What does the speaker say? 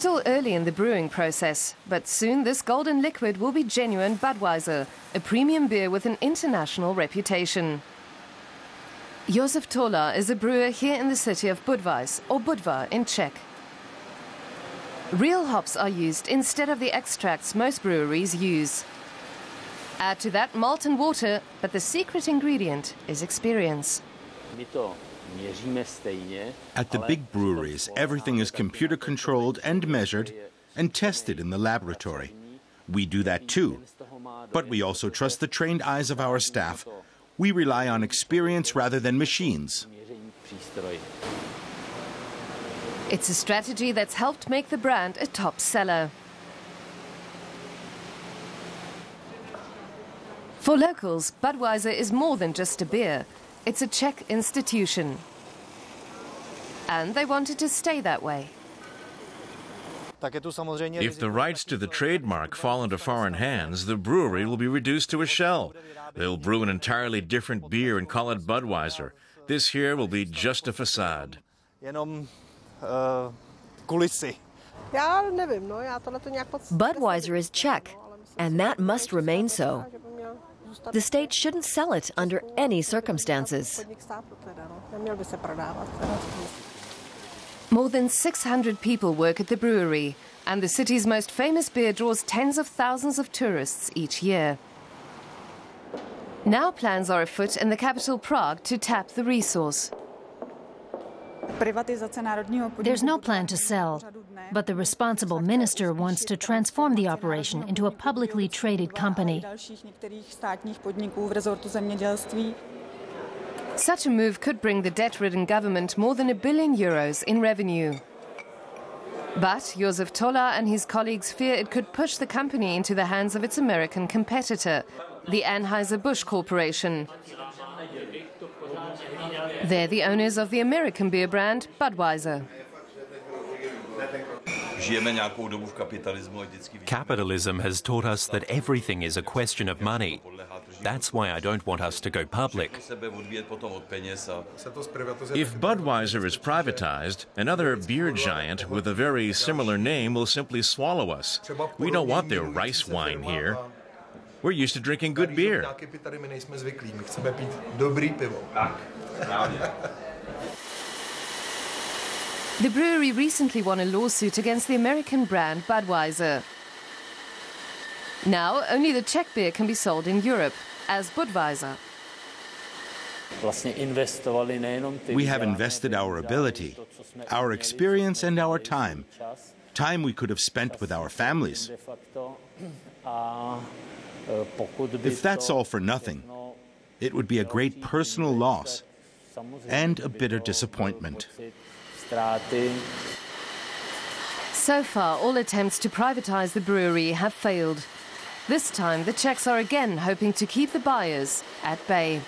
still early in the brewing process, but soon this golden liquid will be genuine Budweiser, a premium beer with an international reputation. Josef Tola is a brewer here in the city of Budweis, or Budva in Czech. Real hops are used instead of the extracts most breweries use. Add to that malt and water, but the secret ingredient is experience. At the big breweries, everything is computer controlled and measured and tested in the laboratory. We do that too. But we also trust the trained eyes of our staff. We rely on experience rather than machines. It's a strategy that's helped make the brand a top seller. For locals, Budweiser is more than just a beer. It's a Czech institution. And they want it to stay that way. If the rights to the trademark fall into foreign hands, the brewery will be reduced to a shell. They'll brew an entirely different beer and call it Budweiser. This here will be just a facade. Budweiser is Czech, and that must remain so. The state shouldn't sell it under any circumstances. More than 600 people work at the brewery, and the city's most famous beer draws tens of thousands of tourists each year. Now plans are afoot in the capital Prague to tap the resource. There's no plan to sell, but the responsible minister wants to transform the operation into a publicly traded company. Such a move could bring the debt-ridden government more than €1 billion in revenue. But Josef Tola and his colleagues fear it could push the company into the hands of its American competitor, the Anheuser-Busch Corporation. They're the owners of the American beer brand Budweiser. Capitalism has taught us that everything is a question of money. That's why I don't want us to go public. If Budweiser is privatized, another beer giant with a very similar name will simply swallow us. We don't want their rice wine here. We're used to drinking good beer. The brewery recently won a lawsuit against the American brand Budweiser. Now, only the Czech beer can be sold in Europe as Budweiser. We have invested our ability, our experience and our time. Time we could have spent with our families. If that's all for nothing, it would be a great personal loss and a bitter disappointment. So far, all attempts to privatize the brewery have failed. This time, the Czechs are again hoping to keep the buyers at bay.